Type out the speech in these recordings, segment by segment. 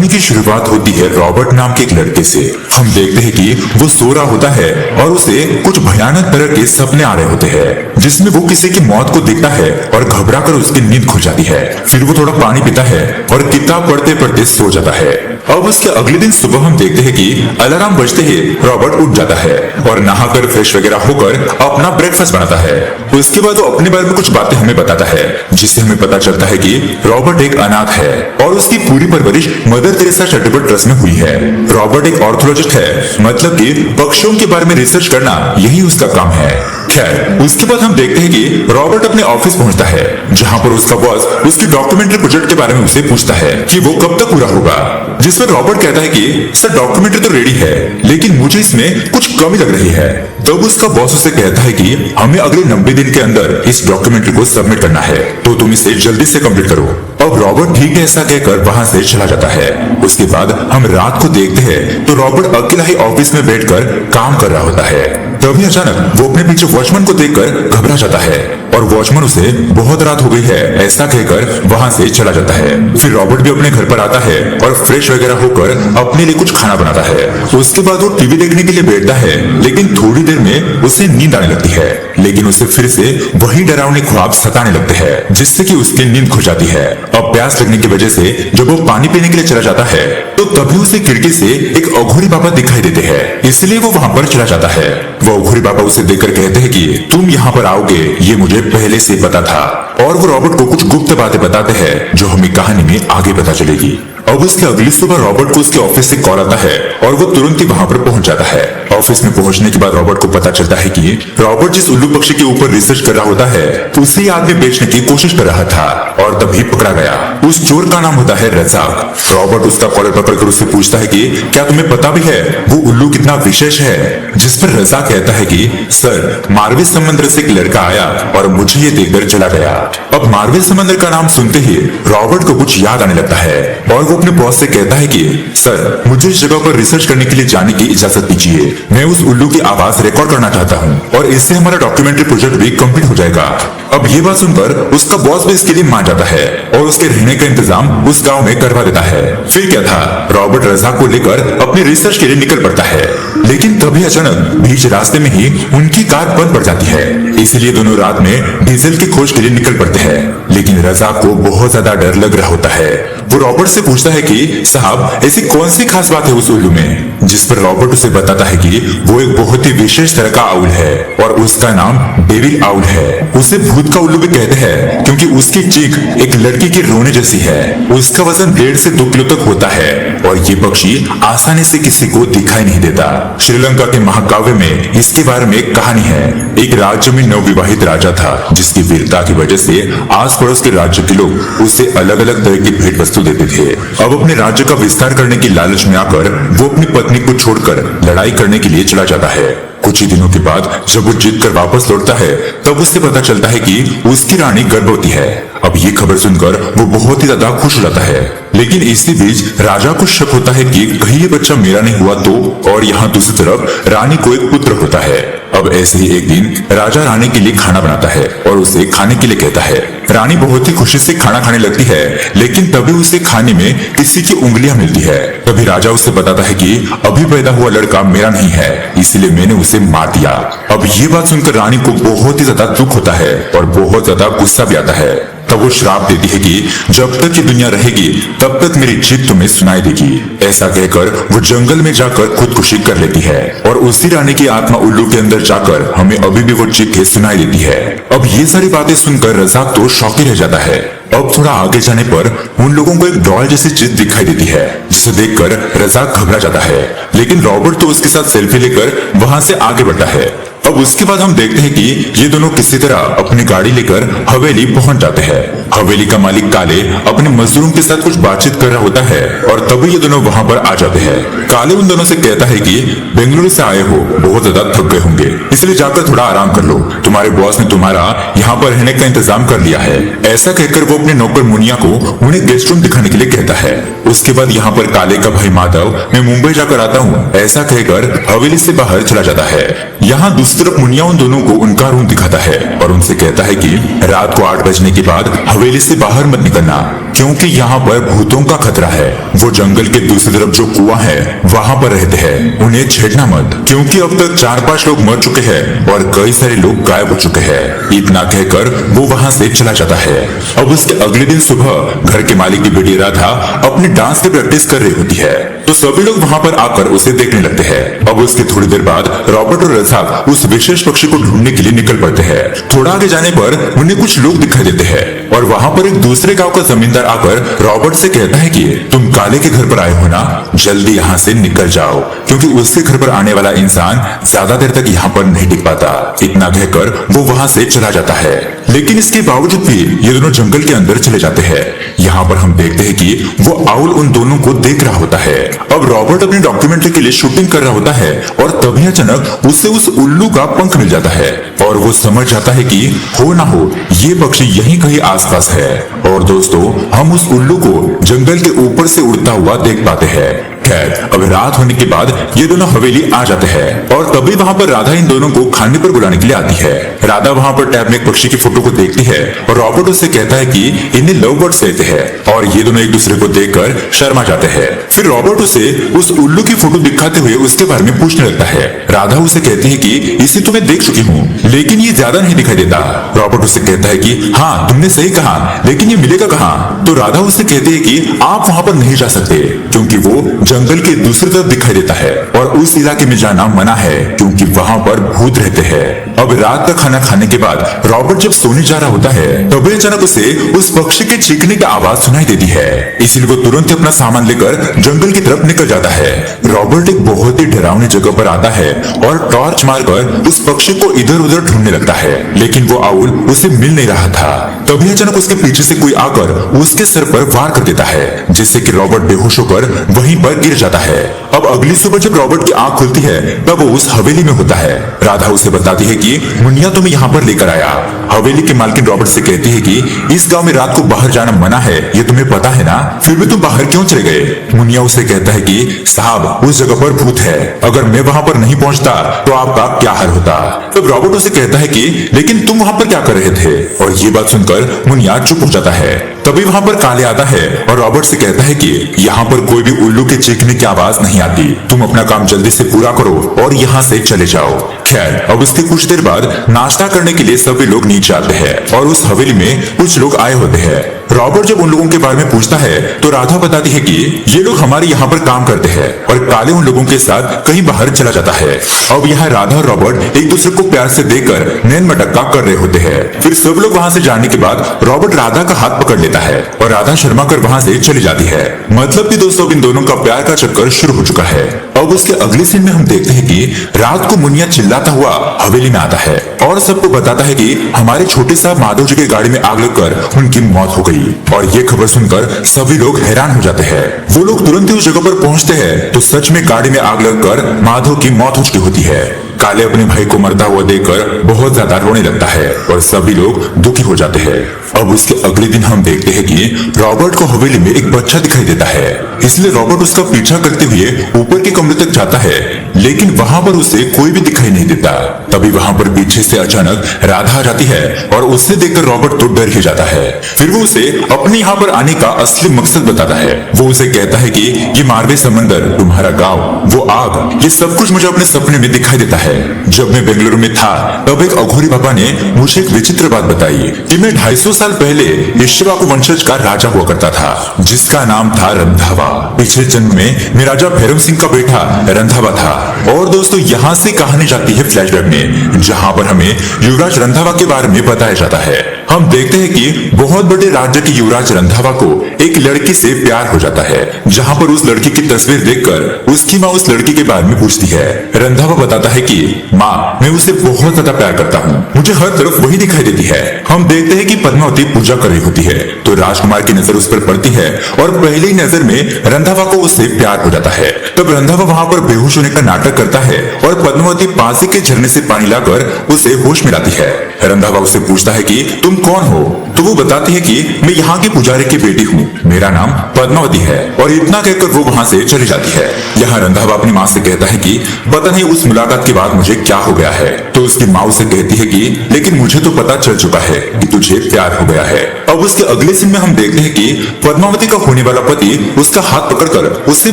कहानी की शुरुआत होती है रॉबर्ट नाम के एक लड़के से। हम देखते हैं कि वो सो रहा होता है और उसे कुछ भयानक तरह के सपने आ रहे होते हैं, जिसमें वो किसी की मौत को देखता है और घबरा कर उसकी नींद खुल जाती है। फिर वो थोड़ा पानी पीता है और किताब पढ़ते पढ़ते सो जाता है। अब उसके अगले दिन सुबह हम देखते हैं कि अलार्म बजते ही रॉबर्ट उठ जाता है और नहाकर फ्रेश वगैरह होकर अपना ब्रेकफास्ट बनाता है। उसके बाद वो अपने बारे में कुछ बातें हमें बताता है, जिससे हमें पता चलता है कि रॉबर्ट एक अनाथ है और उसकी पूरी परवरिश मदर टेरेसा चैरिटेबल ट्रस्ट में हुई है। रॉबर्ट एक ऑर्थोलॉजिस्ट है, मतलब कि पक्षियों के बारे में रिसर्च करना यही उसका काम है। खैर, उसके बाद हम देखते हैं कि रॉबर्ट अपने ऑफिस पहुंचता है, जहां पर उसका बॉस उसकी डॉक्यूमेंट्री प्रोजेक्ट के बारे में उसे पूछता है कि वो कब तक पूरा होगा। जिसमें रॉबर्ट कहता है कि सर, डॉक्यूमेंट्री तो रेडी है, लेकिन मुझे इसमें कुछ कमी लग रही है। तब उसका बॉस उसे कहता है कि हमें अगले 90 दिन के अंदर इस डॉक्यूमेंट्री को सबमिट करना है, तो तुम इसे जल्दी से कंप्लीट करो। अब रॉबर्ट ठीक है ऐसा कहकर वहां से चला जाता है। उसके बाद हम रात को देखते हैं तो रॉबर्ट अकेला ही ऑफिस में बैठकर काम कर रहा होता है। तभी अचानक वो अपने पीछे वॉचमैन को देखकर घबरा जाता है और वॉचमैन उसे बहुत रात हो गई है ऐसा कहकर वहां से चला जाता है। फिर रॉबर्ट भी अपने घर पर आता है और फ्रेश वगैरह होकर अपने लिए कुछ खाना बनाता है। उसके बाद वो टीवी देखने के लिए बैठता है, लेकिन थोड़ी देर में उसे नींद आने लगती है, लेकिन उसे फिर से वही डरावने ख्वाब सताने लगते हैं, जिससे कि उसकी नींद खुल जाती है। अब प्यास लगने की वजह से जब वो पानी पीने के लिए चला जाता है तो तभी उसे खिड़की से एक अघोरी बाबा दिखाई देते हैं, इसलिए वो वहां पर चला जाता है। वो अघोरी बाबा उसे देखकर कहते हैं कि तुम यहाँ पर आओगे ये मुझे पहले से पता था, और वो रॉबर्ट को कुछ गुप्त बातें बताते हैं जो हमें कहानी में आगे पता चलेगी। अब उसके अगली सुबह रॉबर्ट को उसके ऑफिस से कॉल आता है और वो तुरंत ही वहां पर पहुंच जाता है। ऑफिस में पहुंचने के बाद रॉबर्ट को पता चलता है कि रॉबर्ट जिस उल्लू पक्षी के ऊपर रिसर्च कर रहा होता है उसे आदमी बेचने की कोशिश कर रहा था और तभी पकड़ा गया। उस चोर का नाम होता है रजाक। रॉबर्ट उसका कॉलर पकड़कर उससे पूछता है कि क्या तुम्हें पता भी है वो उल्लू कितना विशेष है। जिस पर रजाक कहता है कि सर, मार्वे समंदर से एक लड़का आया और मुझे ये देखकर चला गया। अब मार्वे समंदर का नाम सुनते ही रॉबर्ट को कुछ याद आने लगता है और वो अपने बॉस से कहता है कि सर, मुझे इस जगह पर रिसर्च करने के लिए जाने की इजाजत दीजिए। मैं उस उल्लू की आवाज रिकॉर्ड करना चाहता हूँ और इससे हमारा डॉक्यूमेंट्री प्रोजेक्ट भी कंप्लीट हो जाएगा। अब ये बात सुनकर उसका बॉस भी इसके लिए मान जाता है और उसके रहने का इंतजाम उस गांव में करवा देता है। फिर क्या था, रॉबर्ट रजाक को लेकर अपने रिसर्च के लिए निकल पड़ता है, लेकिन तभी अचानक बीच रास्ते में ही उनकी कार बंद पड़ जाती है। इसलिए दोनों रात में डीजल की खोज के लिए निकल पड़ते हैं, लेकिन रजाक को बहुत ज्यादा डर लग रहा होता है। वो रॉबर्ट से पूछता है कि साहब, ऐसी कौन सी खास बात है उस उल्लू में। जिस पर रॉबर्ट उसे बताता है कि वो एक बहुत ही विशेष तरह का आउल है और उसका नाम डेविल आउल है। उसे भूत का उल्लू भी कहते हैं क्योंकि उसकी चीख एक लड़की के रोने जैसी है। उसका वजन 1.5 से 2 किलो तक होता है और ये पक्षी आसानी से किसी को दिखाई नहीं देता। श्रीलंका के महाकाव्य में इसके बारे में एक कहानी है। एक राज्य में नवविवाहित राजा था जिसकी वीरता की वजह से आस पड़ोस के राज्य के लोग उसे अलग अलग तरह की भेंट वस्तु देते थे। अब अपने राज्य का विस्तार करने की लालच में आकर वो अपनी पत्नी को छोड़कर लड़ाई करने के लिए चला जाता है। कुछ ही दिनों के बाद जब वो जीत कर वापस लौटता है तब उसे पता चलता है कि उसकी रानी गर्भवती है। अब ये खबर सुनकर वो बहुत ही ज्यादा खुश हो जाता है, लेकिन इसी बीच राजा को शक होता है कि कहीं ये बच्चा मेरा नहीं हुआ तो। और यहाँ दूसरी तरफ रानी को एक पुत्र होता है। अब ऐसे ही एक दिन राजा रानी के लिए खाना बनाता है और उसे खाने के लिए कहता है। रानी बहुत ही खुशी से खाना खाने लगती है, लेकिन तभी उसे खाने में किसी की उंगलियां मिलती है। तभी राजा उसे बताता है कि अभी पैदा हुआ लड़का मेरा नहीं है, इसलिए मैंने उसे मार दिया। अब ये बात सुनकर रानी को बहुत ही ज्यादा दुख होता है और बहुत ज्यादा गुस्सा भी आता है। तब वो श्राप देती है कि जब तक ये दुनिया रहेगी तब तक मेरी जीत तुम्हें सुनाई देगी। ऐसा कहकर वो जंगल में जाकर खुदकुशी कर लेती है और उसी रानी की आत्मा उल्लू के अंदर जाकर हमें अभी भी वो चीखें सुनाई देती है। अब ये सारी बातें सुनकर रजाक तो शॉक ही रह जाता है। अब थोड़ा आगे जाने पर उन लोगों को एक डॉल जैसी चीज दिखाई देती है, जिसे देखकर रजाक घबरा जाता है, लेकिन रॉबर्ट तो उसके साथ सेल्फी लेकर वहां से आगे बढ़ता है। अब उसके बाद हम देखते हैं कि ये दोनों किसी तरह अपनी गाड़ी लेकर हवेली पहुंच जाते हैं। हवेली का मालिक काले अपने मजदूरों के साथ कुछ बातचीत कर रहा होता है और तभी ये दोनों वहां पर आ जाते हैं। काले उन दोनों से कहता है कि बेंगलुरु से आए हो, बहुत ज्यादा थक गए होंगे, इसलिए जाकर थोड़ा आराम कर लो। तुम्हारे बॉस ने तुम्हारा यहाँ पर रहने का इंतजाम कर लिया है। ऐसा कहकर वो अपने नौकर मुनिया को उन्हें गेस्ट रूम दिखाने के लिए कहता है। उसके बाद यहाँ पर काले का भाई माधव, मैं मुंबई जाकर आता हूँ, ऐसा कहकर हवेली से बाहर चला जाता है। यहाँ दूसरी तरफ मुनिया उन दोनों को उनका रूम दिखाता है और उनसे कहता है कि रात को 8 बजने के बाद हवेली से बाहर मत निकलना, क्योंकि यहाँ पर भूतों का खतरा है। वो जंगल के दूसरी तरफ जो कुआं है वहाँ पर रहते हैं, उन्हें छेड़ना मत, क्योंकि अब तक 4-5 लोग मर चुके हैं और कई सारे लोग गायब हो चुके हैं। इतना कहकर वो वहाँ से चला जाता है। अब उसके अगले दिन सुबह घर के मालिक की बेटी राधा अपने डांस की प्रैक्टिस कर रही होती है, तो सभी लोग वहाँ पर आकर उसे देखने लगते हैं। अब उसके थोड़ी देर बाद रॉबर्ट और रज़ाक उस विशेष पक्षी को ढूंढने के लिए निकल पड़ते हैं। थोड़ा आगे जाने पर उन्हें कुछ लोग दिखाई देते हैं और वहाँ पर एक दूसरे गांव का जमींदार आकर रॉबर्ट से कहता है कि तुम काले के घर पर आए हो ना, जल्दी यहाँ से निकल जाओ, क्योंकि उसके घर पर आने वाला इंसान ज्यादा देर तक यहाँ पर नहीं टिक पाता। इतना कहकर वो वहाँ से चला जाता है, लेकिन इसके बावजूद भी ये दोनों जंगल के अंदर चले जाते हैं। यहाँ पर हम देखते हैं कि वो आउल उन दोनों को देख रहा होता है। अब रॉबर्ट अपनी डॉक्यूमेंट्री के लिए शूटिंग कर रहा होता है और तभी अचानक उसे उस उल्लू का पंख मिल जाता है और वो समझ जाता है कि हो ना हो ये पक्षी यहीं कहीं आसपास है। और दोस्तों, हम उस उल्लू को जंगल के ऊपर से उड़ता हुआ देख पाते हैं। खैर, अब रात होने के बाद ये दोनों हवेली आ जाते हैं और तभी वहाँ पर राधा इन दोनों को खाने पर बुलाने के लिए आती है। राधा वहाँ पर टैब में एक पक्षी की फोटो को देखती है और रॉबर्ट उससे कहता है कि इन्हें लव बर्ड्स कहते हैं और ये दोनों एक दूसरे को देखकर शर्मा जाते हैं। फिर रॉबर्ट उसे उस उल्लू की फोटो दिखाते हुए उसके बारे में पूछने लगता है। राधा उसे कहती है कि इसे तो मैं देख चुकी हूँ, लेकिन ये ज्यादा नहीं दिखाई देता। रॉबर्ट उससे कहता है कि हाँ, तुमने सही कहा, लेकिन ये मिलेगा कहाँ? तो राधा उसे कहती है कि आप वहाँ पर नहीं जा सकते, क्योंकि वो जंगल के दूसरी तरफ दिखाई देता है और उस इलाके में जाना मना है, क्योंकि वहाँ पर भूत रहते हैं। अब रात का खाना खाने के बाद रॉबर्ट जब सोने जा रहा होता है तभी अचानक उसे उस पक्षी के चीखने की आवाज सुनाई देती है, इसलिए वो तुरंत अपना सामान लेकर जंगल की तरफ निकल जाता है। रॉबर्ट एक बहुत ही डरावनी जगह पर आता है और टॉर्च मारकर उस पक्षी को इधर उधर ढूंढने लगता है, लेकिन वो आउल उसे मिल नहीं रहा था। तभी अचानक उसके पीछे से कोई आकर उसके सर पर वार कर देता है, जिससे कि रॉबर्ट बेहोश होकर वहीं पर गिर जाता है। अब अगली सुबह जब रॉबर्ट की आंख खुलती है तब वो उस हवेली में होता है। राधा उसे बताती है कि मुनिया तुम्हें यहाँ पर लेकर आया। हवेली की मालकिन रॉबर्ट से कहती है कि इस गांव में रात को बाहर जाना मना है, ये तुम्हें पता है ना, फिर भी तुम बाहर क्यों चले गए? मुनिया उसे कहता है कि साहब, उस जगह पर भूत है, अगर मैं वहाँ पर नहीं पहुँचता तो आपका क्या हाल होता। तब रॉबर्ट उसे कहता है कि लेकिन तुम वहाँ पर क्या कर रहे थे? और ये बात सुनकर मुनिया चुप हो जाता है। तभी वहाँ पर काले आता है और रॉबर्ट से कहता है कि यहाँ पर कोई भी उल्लू के चीखने की आवाज नहीं आती, तुम अपना काम जल्दी से पूरा करो और यहाँ से चले जाओ। खैर, अब उसके कुछ देर बाद नाश्ता करने के लिए सभी लोग नीचे आते हैं और उस हवेली में कुछ लोग आए होते हैं। रॉबर्ट जब उन लोगों के बारे में पूछता है तो राधा बताती है कि ये लोग हमारे यहाँ पर काम करते हैं और काले उन लोगों के साथ कहीं बाहर चला जाता है। अब यहाँ राधा और रॉबर्ट एक दूसरे को प्यार से देखकर नैन मटक्का कर रहे होते हैं। फिर सब लोग वहाँ से जाने के बाद रॉबर्ट राधा का हाथ पकड़ लेता है और राधा शर्मा कर वहाँ से चली जाती है। मतलब कि दोस्तों, इन दोनों का प्यार का चक्कर शुरू हो चुका है। अब उसके अगले सीन में हम देखते हैं कि रात को मुनिया चिल्लाता हुआ हवेली में आता है और सबको बताता है कि हमारे छोटे साहब माधव जी की गाड़ी में आग लगकर उनकी मौत हो गई। और ये खबर सुनकर सभी लोग हैरान हो जाते हैं। वो लोग तुरंत ही उस जगह पर पहुंचते हैं तो सच में गाड़ी में आग लगकर माधव की मौत हो चुकी होती है। काले अपने भाई को मरता हुआ देखकर बहुत ज्यादा रोने लगता है और सभी लोग दुखी हो जाते हैं। अब उसके अगले दिन हम देखते हैं कि रॉबर्ट को हवेली में एक बच्चा दिखाई देता है, इसलिए रॉबर्ट उसका पीछा करते हुए ऊपर के कमरे तक जाता है, लेकिन वहां पर उसे कोई भी दिखाई नहीं देता। तभी वहां पर पीछे से अचानक राधा आ जाती है और उसे देखकर रॉबर्ट तो डर ही जाता है। फिर वो उसे अपने यहाँ पर आने का असली मकसद बताता है। वो उसे कहता है कि ये मारवे समंदर, तुम्हारा गाँव, वो आग, ये सब कुछ मुझे अपने सपने में दिखाई देता है। जब मैं बेंगलुरु में था तब एक अघोरी बाबा ने मुझे एक विचित्र बात बताई कि मैं 250 साल पहले इक्ष्वाकु वंशज का राजा हुआ करता था, जिसका नाम था रंधावा। पिछले जन्म में मैं राजा भैरव सिंह का बेटा रंधावा था। और दोस्तों, यहाँ से कहानी जाती है फ्लैशबैक में, जहाँ पर हमें युवराज रंधावा के बारे में बताया जाता है। हम देखते हैं कि बहुत बड़े राज्य के युवराज रंधावा को एक लड़की से प्यार हो जाता है, जहाँ पर उस लड़की की तस्वीर देखकर उसकी माँ उस लड़की के बारे में पूछती है। रंधावा बताता है कि माँ, मैं उसे बहुत ज्यादा प्यार करता हूँ, मुझे हर तरफ वही दिखाई देती है। हम देखते हैं कि पद्मावती पूजा कर रही होती है तो राजकुमार की नजर उस पर पड़ती है और पहली ही नजर में रंधावा को उससे प्यार हो जाता है। तब रंधावा वहाँ पर बेहोश होने का नाटक करता है और पद्मावती पास के झरने से पानी लाकर उसे होश में लाती है। रंधावा उससे पूछता है कि तुम कौन हो? तो वो बताती है कि मैं यहाँ के पुजारी की बेटी हूँ, मेरा नाम पद्मावती है। और इतना कहकर वो वहाँ से चली जाती है। यहाँ रंधावा अपनी माँ से कहता है कि पता नहीं उस मुलाकात के बाद मुझे क्या हो गया है। तो उसकी माँ उसे कहती है कि लेकिन मुझे तो पता चल चुका है कि तुझे प्यार हो गया है। अब उसके अगले सीन में हम देखते हैं कि पद्मावती का होने वाला पति उसका हाथ पकड़कर उससे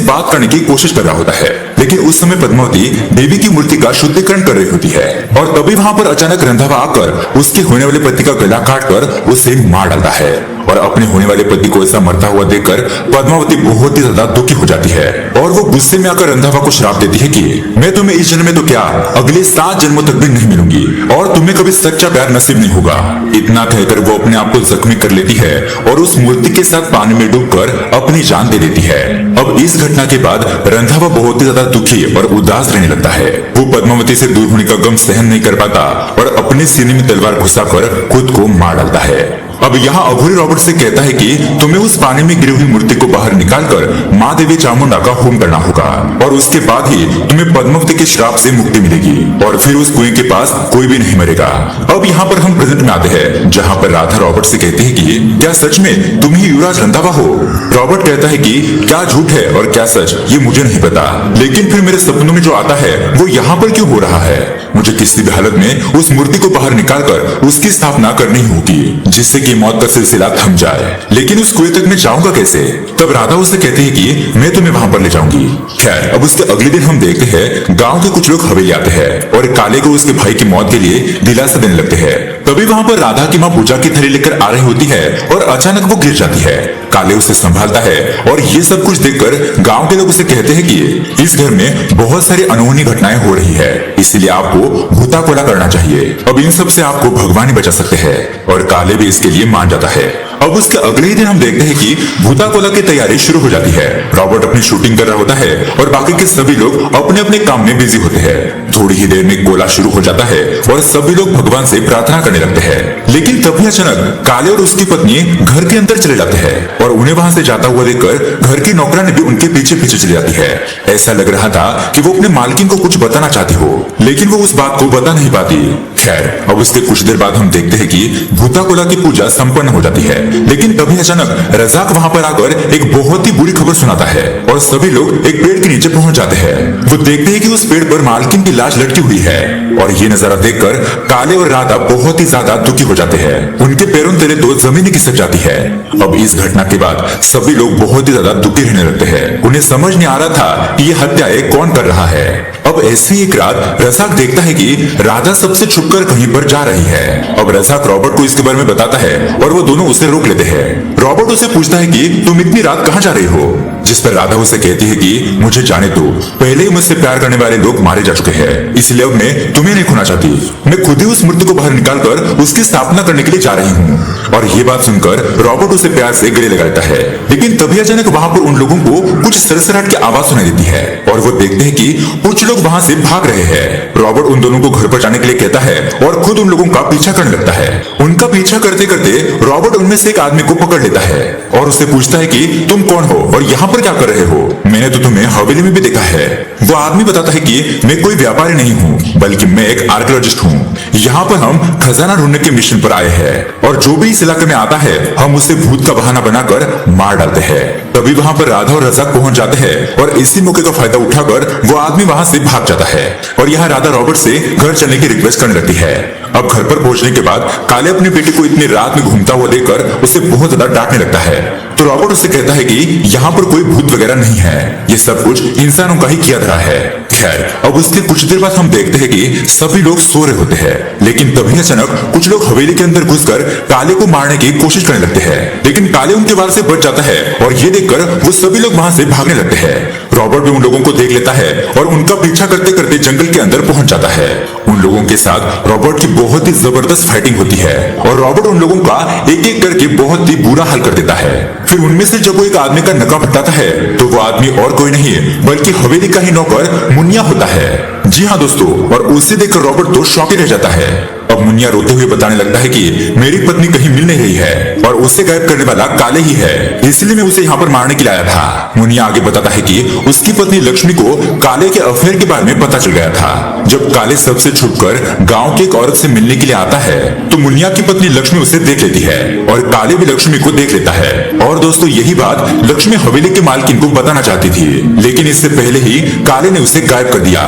बात करने की कोशिश कर रहा होता है, लेकिन उस समय पद्मावती देवी की मूर्ति का शुद्धिकरण कर रही होती है। और तभी वहाँ पर अचानक रंधावा आकर उसके होने वाले पति का गला काटकर उसे मार डालता है। और अपने होने वाले पति को ऐसा मरता हुआ देखकर पद्मावती बहुत ही ज्यादा दुखी हो जाती है और वो गुस्से में आकर रंधावा को श्राप देती है कि मैं तुम्हें इस जन्म में तो क्या अगले 7 जन्मों तक भी नहीं मिलूंगी और तुम्हें कभी सच्चा प्यार नसीब नहीं होगा। इतना कहकर वो अपने आप को जख्मी कर लेती है और उस मूर्ति के साथ पानी में डूबकर अपनी जान दे देती है। अब इस घटना के बाद रंधावा बहुत ही ज्यादा दुखी और उदास रहने लगता है। वो पद्मावती से दूर होने का गम सहन नहीं कर पाता और अपने सीने में तलवार घुसाकर खुद को मार डालता है। अब यहाँ अघोरी रॉबर्ट से कहता है कि तुम्हें उस पानी में गिरी हुई मूर्ति को बाहर निकालकर माँ देवी चामुंडा का होम करना होगा और उसके बाद ही तुम्हें पद्मावती के श्राप से मुक्ति मिलेगी और फिर उस कुएं के पास कोई भी नहीं मरेगा। अब यहाँ पर हम प्रेजेंट में आते हैं, जहाँ पर राधा रॉबर्ट से कहती है कि क्या सच में तुम ही युवराज रंधावा हो? रॉबर्ट कहता है कि क्या झूठ है और क्या सच ये मुझे नहीं पता, लेकिन फिर मेरे सपनों में जो आता है वो यहाँ पर क्यों हो रहा है? मुझे किसी भी हालत में उस मूर्ति को बाहर निकालकर उसकी स्थापना करनी होगी जिससे कि मौत का सिलसिला थम जाए। लेकिन उस कुएं तक मैं जाऊंगा कैसे? तब राधा उससे कहती है कि मैं तुम्हें वहां पर ले जाऊंगी। खैर, अब उसके अगले दिन हम देखते हैं गांव के कुछ लोग हवेली आते हैं और काले को उसके भाई की मौत के लिए दिलासा देने लगते हैं। तभी वहां पर राधा की माँ पूजा की थैली लेकर आ रही होती है और अचानक वो गिर जाती है। काले उसे संभालता है और ये सब कुछ देखकर गांव के लोग उसे कहते हैं कि इस घर में बहुत सारी अनहोनी घटनाएं हो रही है, इसलिए आपको भूताकोला करना चाहिए। अब इन सब से आपको भगवान ही बचा सकते हैं और काले भी इसके लिए मान जाता है। अब उसके अगले ही दिन हम देखते हैं कि भूताकोला की तैयारी शुरू हो जाती है। रॉबर्ट अपनी शूटिंग कर रहा होता है और बाकी के सभी लोग अपने अपने काम में बिजी होते हैं। थोड़ी ही देर में गोला शुरू हो जाता है और सभी लोग भगवान से प्रार्थना करने लगते हैं। लेकिन तभी अचानक काले और उसकी पत्नी घर के अंदर चले जाते हैं और उन्हें वहां से जाता हुआ देखकर घर की नौकरानी भी उनके पीछे पीछे चली जाती है। ऐसा लग रहा था कि वो अपने मालकिन को कुछ बताना चाहती हो, लेकिन वो उस बात को बता नहीं पाती। खैर, अब उसके कुछ देर बाद हम देखते हैं कि भूताकोला की पूजा संपन्न हो जाती है। लेकिन तभी अचानक रजाक वहां पर आकर एक बहुत ही बुरी खबर सुनाता है और सभी लोग एक पेड़ के नीचे पहुंच जाते हैं। वो देखते हैं कि उस पेड़ पर मालकिन की लाश लटकी हुई है और ये नजारा देखकर काले और राधा बहुत ही ज्यादा दुखी हो जाते हैं। उनके पैरों तले तो जमीन खिसक जाती है। अब इस घटना के बाद सभी लोग बहुत ही ज्यादा दुखी रहने लगते हैं। उन्हें समझ नहीं आ रहा था कि ये हत्याएं कौन कर रहा है। अब ऐसी एक रात रजाक देखता है कि राधा सबसे छुपकर कहीं पर जा रही है। अब रजाक रॉबर्ट को इसके बारे में बताता है और वो दोनों उसे रोक लेते हैं। रॉबर्ट उसे पूछता है कि तुम इतनी रात कहाँ जा रही हो? जिस पर राधा उसे कहती है कि मुझे जाने दो, पहले ही मुझसे प्यार करने वाले लोग मारे जा चुके हैं, इसलिए अब मैं तुम्हें नहीं खोना चाहती। मैं खुद ही उस मूर्ति को बाहर निकालकर उसकी स्थापना करने के लिए जा रही हूँ। और ये बात सुनकर रॉबर्ट उसे प्यार से गले लगाता है। लेकिन तभी अचानक वहां पर उन लोगों को कुछ सरसराहट की आवाज सुनाई देती है और वो देखते हैं कि कुछ लोग वहां से भाग रहे हैं। रॉबर्ट उन दोनों को घर पर जाने के लिए कहता है और खुद उन लोगों का पीछा करने लगता है। उनका पीछा करते करते रॉबर्ट उनमें से एक आदमी को पकड़ लेता है और उससे पूछता है कि तुम कौन हो और यहाँ पर क्या कर रहे हो? मैंने तो तुम्हें हवेली में भी देखा है। वो आदमी बताता है कि मैं कोई व्यापारी नहीं हूँ, बल्कि मैं एक आर्कियोलॉजिस्ट हूँ। यहाँ पर हम खजाना ढूंढने के मिशन पर आए हैं और जो भी इस इलाके में आता है हम उसे भूत का बहाना बनाकर मार डालते हैं। तभी वहाँ पर राधा और रजाक पहुंच जाते हैं और इसी मौके का फायदा उठाकर वो आदमी वहां से भाग जाता है और यहाँ राधा रॉबर्ट से घर चलने की रिक्वेस्ट करने लगती है। अब घर पर पहुंचने के बाद काले अपनी बेटी को इतनी रात में घूमता हुआ देखकर उसे बहुत ज्यादा डांटने लगता है। तो रॉबर्ट उससे कहता है कि यहाँ पर कोई भूत वगैरह नहीं है, ये सब कुछ इंसानों का ही किया धरा है। खैर, अब उसके कुछ देर बाद हम देखते हैं कि सभी लोग सो रहे होते हैं। लेकिन तभी अचानक कुछ लोग हवेली के अंदर घुसकर काले को मारने की कोशिश करने लगते हैं। लेकिन काले उनके वार से बच जाता है और ये देखकर वो सभी लोग वहां से भागने लगते हैं। रॉबर्ट भी उन लोगों को देख लेता है और उनका पीछा करते करते जंगल के अंदर पहुंच जाता है। उन लोगों के साथ रॉबर्ट की बहुत ही जबरदस्त फाइटिंग होती है और रॉबर्ट उन लोगों का एक एक करके बहुत ही बुरा हाल कर देता है। फिर उनमें से जब वो एक आदमी का नकाब हटाता है तो वो आदमी और कोई नहीं बल्कि हवेली का ही नौकर मुनिया होता है। जी हाँ दोस्तों, और उसे देखकर रॉबर्ट तो शॉक ही रह जाता है। अब मुनिया रोते हुए बताने लगता है कि मेरी पत्नी कहीं मिल नहीं रही है और उसे गायब करने वाला काले ही है, इसलिए मैं उसे यहाँ पर मारने के लिए आया था। मुनिया आगे बताता है कि उसकी पत्नी लक्ष्मी को काले के अफेयर के बारे में पता चल गया था। जब काले सबसे छुपकर गांव की एक औरत से मिलने के लिए आता है तो मुनिया की पत्नी लक्ष्मी उसे देख लेती है और काले भी लक्ष्मी को देख लेता है। और दोस्तों यही बात लक्ष्मी हवेली के मालकिन को बताना चाहती थी, लेकिन इससे पहले ही काले ने उसे गायब कर दिया।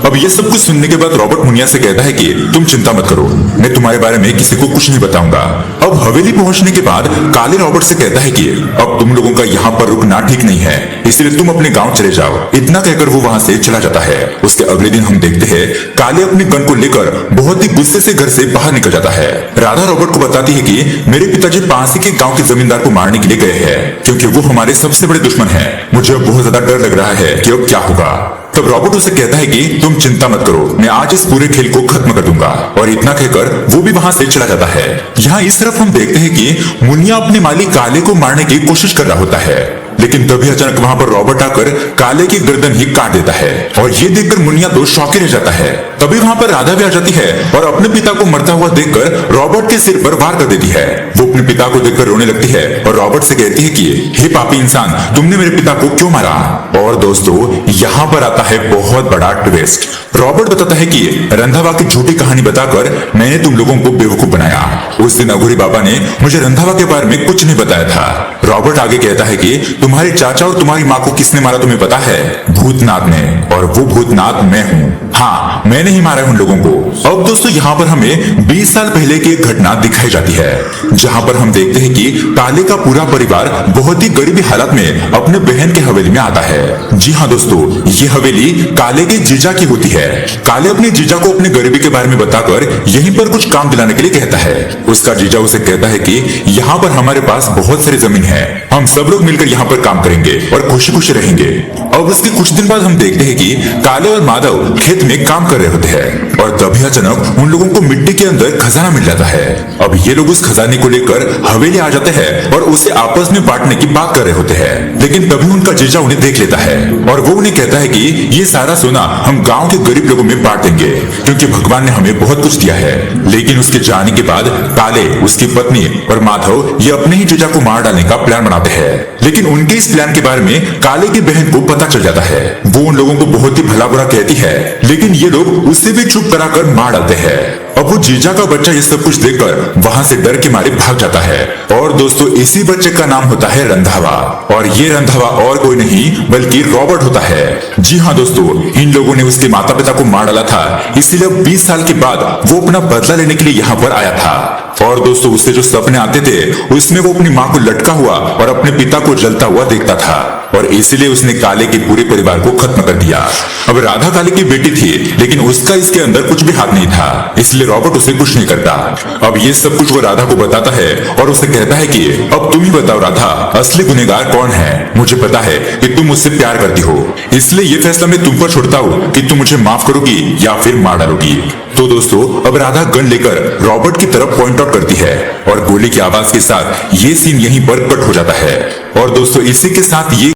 अब ये सब कुछ सुनने के बाद रॉबर्ट मुनिया से कहता है कि तुम चिंता मत करो, मैं तुम्हारे बारे में किसी को कुछ नहीं बताऊंगा। अब हवेली पहुंचने के बाद काले रॉबर्ट से कहता है कि अब तुम लोगों का यहाँ पर रुकना ठीक नहीं है, इसलिए तुम अपने गांव चले जाओ। इतना कहकर वो वहाँ से चला जाता है। उसके अगले दिन हम देखते हैं काले अपने गन को लेकर बहुत ही गुस्से से घर से बाहर निकल जाता है। राधा रॉबर्ट को बताती है कि मेरे पिताजी पास के गांव के जमींदार को मारने के लिए गए हैं, क्योंकि वो हमारे सबसे बड़े दुश्मन हैं। मुझे अब बहुत ज्यादा डर लग रहा है कि अब क्या होगा। तब रॉबर्ट उसे कहता है कि तुम चिंता मत करो, मैं आज इस पूरे खेल को खत्म कर दूंगा। और इतना कहकर वो भी वहां से चला जाता है। यहाँ इस तरफ हम देखते हैं कि मुनिया अपने मालिक काले को मारने की कोशिश कर रहा होता है, लेकिन तभी अचानक वहां पर रॉबर्ट आकर काले की गर्दन ही काट देता है। और ये देखकर मुनिया तो शॉक रह जाता है। तभी वहां पर राधा भी आ जाती है और अपने पिता को मरता हुआ देखकर रॉबर्ट के सिर पर वार कर देती है। वो अपने पिता को देखकर रोने लगती है और रॉबर्ट से कहती है कि हे पापी इंसान, तुमने मेरे पिता को क्यों मारा। और दोस्तों यहाँ पर आता है बहुत बड़ा ट्विस्ट। रॉबर्ट बताता है कि रंधावा की झूठी कहानी बताकर मैंने तुम लोगों को बेवकूफ बनाया। उस दिन अघोरी बाबा ने मुझे रंधावा के बारे में कुछ नहीं बताया था। रॉबर्ट आगे कहता है कि तुम्हारे चाचा और तुम्हारी माँ को किसने मारा तुम्हें पता है? भूतनाथ ने, और वो भूतनाथ मैं हूँ। हाँ, मैंने ही मारा है उन लोगों को। अब दोस्तों यहाँ पर हमें 20 साल पहले की एक घटना दिखाई जाती है, जहाँ पर हम देखते हैं कि काले का पूरा परिवार बहुत ही गरीबी हालत में अपने बहन के हवेली में आता है। जी हाँ दोस्तों, ये हवेली काले के जीजा की होती है। काले अपने जीजा को अपने गरीबी के बारे में बताकर यहीं पर कुछ काम दिलाने के लिए कहता है। उसका जीजा उसे कहता है कि यहाँ पर हमारे पास बहुत सारी जमीन है, हम सब लोग मिलकर यहाँ पर काम करेंगे और खुशी खुशी रहेंगे। अब उसके कुछ दिन बाद हम देखते हैं कि काले और माधव खेत में काम कर रहे होते हैं और तभी अचानक उन लोगों को मिट्टी के अंदर खजाना मिल जाता है। अब ये लोग उस खजाने को लेकर हवेली आ जाते हैं और उसे आपस में बांटने की बात कर रहे होते हैं, लेकिन तभी उनका जीजा उन्हें देख लेता है और वो उन्हें कहता है कि ये सारा सोना हम गांव के गरीब लोगों में बांट देंगे, क्योंकि भगवान ने हमें बहुत कुछ दिया है। लेकिन उसके जाने के बाद काले, उसकी पत्नी और माधव ये अपने ही जीजा को मार डालने का प्लान बनाते हैं। लेकिन उनके इस प्लान के बारे में काले की बहन को पता चल जाता है। वो उन लोगों को बहुत ही भला बुरा कहती है, लेकिन ये लोग उसे भी चुप कराकर मार डालते हैं। अब वो जीजा का बच्चा ये सब कुछ देखकर वहां से डर के मारे भाग जाता है। और दोस्तों इसी बच्चे का नाम होता है रंधावा, और ये रंधावा और कोई नहीं बल्कि रॉबर्ट होता है। जी हाँ दोस्तों, इन लोगों ने उसके माता पिता को मार डाला था, इसीलिए 20 साल के बाद वो अपना बदला लेने के लिए यहाँ पर आया था। और दोस्तों उसे जो सपने आते थे उसमें वो अपनी माँ को लटका हुआ और अपने पिता को जलता हुआ देखता था, और इसीलिए उसने काले के पूरे परिवार को खत्म कर दिया। अब राधा काले की बेटी थी, लेकिन उसका इसके अंदर कुछ भी हाथ नहीं था, इसलिए रॉबर्ट उसे कुछ नहीं करता। अब ये सब कुछ वो राधा को बताता है और उसे कहता है कि अब तुम ही बताओ राधा, असली गुनहगार कौन है? मुझे पता है कि तुम मुझसे प्यार करती हो, इसलिए ये फैसला मैं तुम पर छोड़ता हूँ कि तुम मुझे माफ करोगी या फिर मार डालोगी। तो दोस्तों अब राधा गन लेकर रॉबर्ट की तरफ पॉइंट आउट करती है और गोली की आवाज के साथ ये सीन यहीं पर कट हो जाता है। और दोस्तों इसी के साथ ये